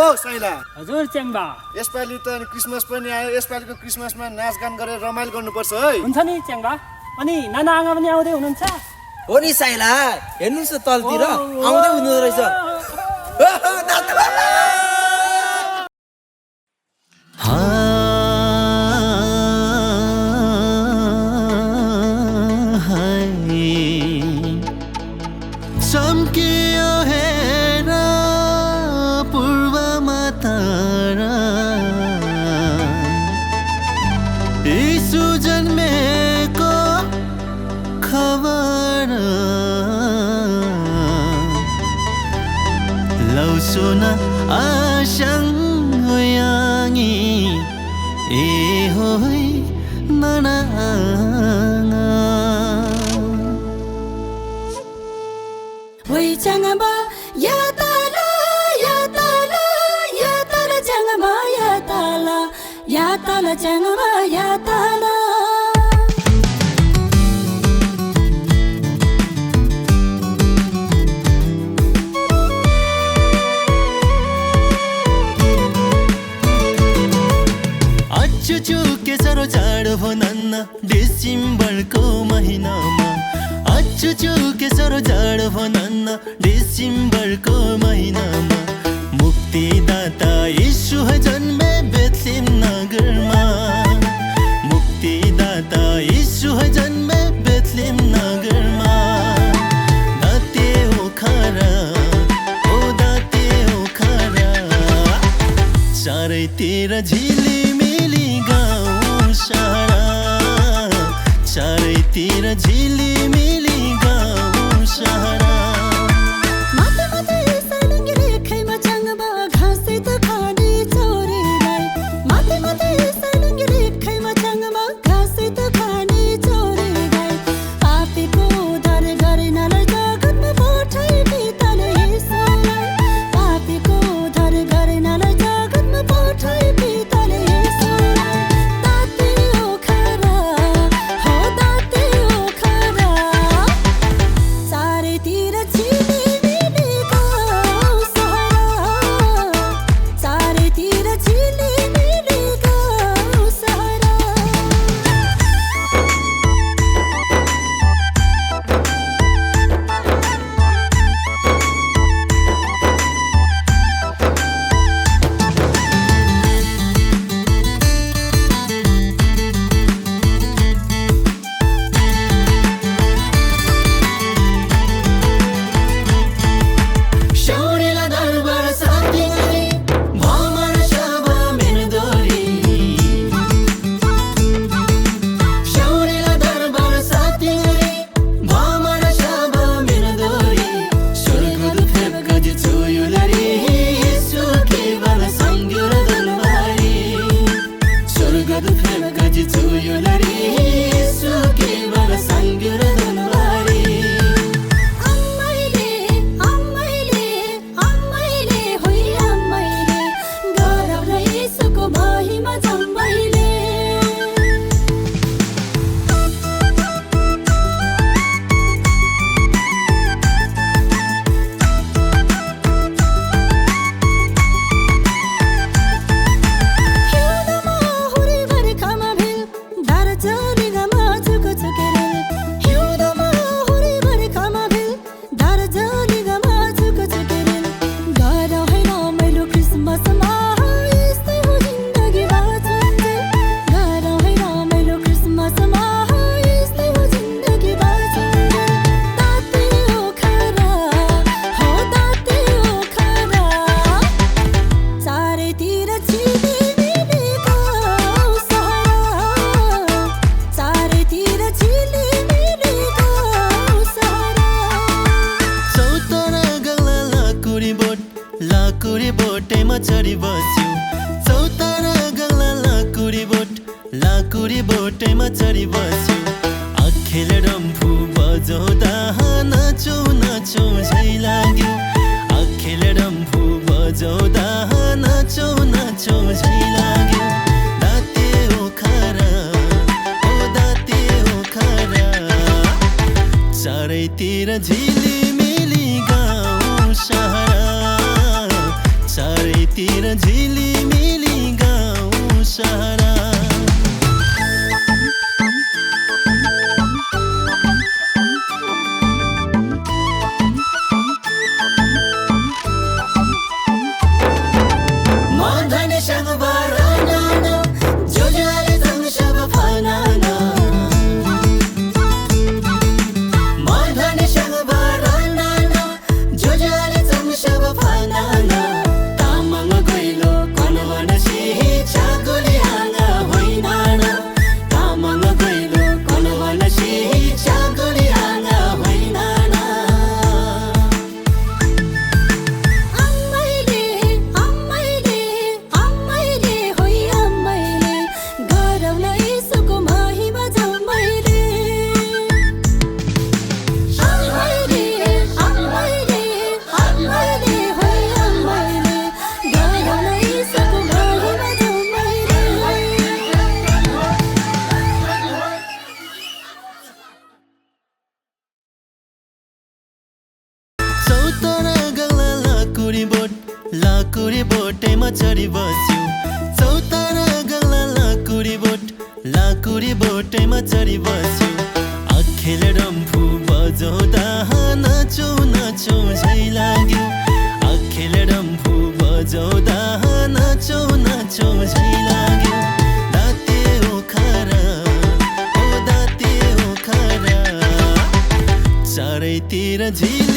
ओ साइला हजुर च्याङ्बा यसपालि त अनि क्रिसमस पनि आयो यसपालिको क्रिसमसमा नाचगान गरेर रमाइलो गर्नुपर्छ है हुन्छ नि च्याङ्बा अनि नाना आँगा पनि आउँदै हुनुहुन्छ हो नि साइला हेर्नुहोस् न तलतिर आउँदै हुँदो रहेछ चम्कियो हेर पूर्वमा तारा यीशु जन्मेको खबर लौ सुन आशा याङी ए होई नना Wei Changaba, Yatala, Yatala, Yatala Changaba, Yatala, Yatala Changaba, Yatala. चुके साह्रो जाडो भो नन्न डिसेम्बरको महिनामा चुके साह्रो जाडो भो नन्न डिसेम्बरको महिनामा मुक्तिदाता यीशु जन्मे बेथलेम नगरमा मुक्तिदाता यीशु जन्मे बेथलेम नगरमा दाते ओखरा ओ दाते ओखरा चारैतिर झिलिमिली गाउँ सारा चारैतिर झिलिमिली गाउँ सारा माते माते सडङ्गी रेखैमा चङ्बा घाँसै त खाने चोरेलाई माते माते सडङ्गी रेखैमा चङ्बा घाँसै त खाने चोरेलाई पापीको उद्धार गरेनलाई जगतमा पठाइ पिताले येशूलाई पापीको उद्धार गरेनलाई जगतमा पठाइ पिताले येशूलाई दाते ओखरा हो दाते ओखरा चारैतिर झिलिमिली गाउँ सारा चारैतिर झिलिमिली गाउँ सारा शौर्यला दरबार साथी गरी भमर शबा मेनदोरी शौर्यला दरबार साथी गरी भमर शबा मेनदोरी स्वर्गदूत गजी चोयुलरी यीशु केवल संग्युर दलबारी स्वर्गदूत गजी चोयुलरी यीशु केवल संग्युर दलबारी अम्माइले होइ अम्माइले गरौँला येशूको महिमा जम्मैले हिउँदमा हुरी बर्खामा भेल दार्जिलिङमा झुको झुकेरेल हिउँदमा हुरी बर्खामा भेल दार्जिलिङमा झुको झुकेरेल गरौँ है रमाइलो क्रिसमसमा यस्तै हो जिन्दगी बाँचुन्जेल गरौँ है रमाइलो क्रिसमसमा यस्तै हो जिन्दगी बाँचुन्जेल दाते ओखरा हो दाते ओखरा चारैतिर झिलिमिली गाउँ सारा चारैतिर झिलिमिली गाउँ सारा चौतारा गल्ला लाकुरी बोटेमा चढी बस्यो चौतारा गल्ला लाकुरी बोटेमा चढी बस्यो अखेल डम्फु बजाउँदा नाचौ नाचौ झै लाग्यो अखेल डम्फु बजाउँदा नाचौ नाचौ झै लाग्यो दाते ओखरा ओ दाते ओखरा चारैतिर झिलिमिली गाउँ सारा चारैतिर झिलिमिली गाउँ सहरा लाकुरी बोटेमा चढी बस्यो चौतारा गल्ला लाकुरी बोटेमा चढी बस्यो अखेल डम्फु बजाउँदा नाचौ नाचौ झै लाग्यो अखेल डम्फु बजाउँदा नाचौ नाचौ झै लाग्यो दाते ओखरा ओ दाते ओखरा चारैतिर झिल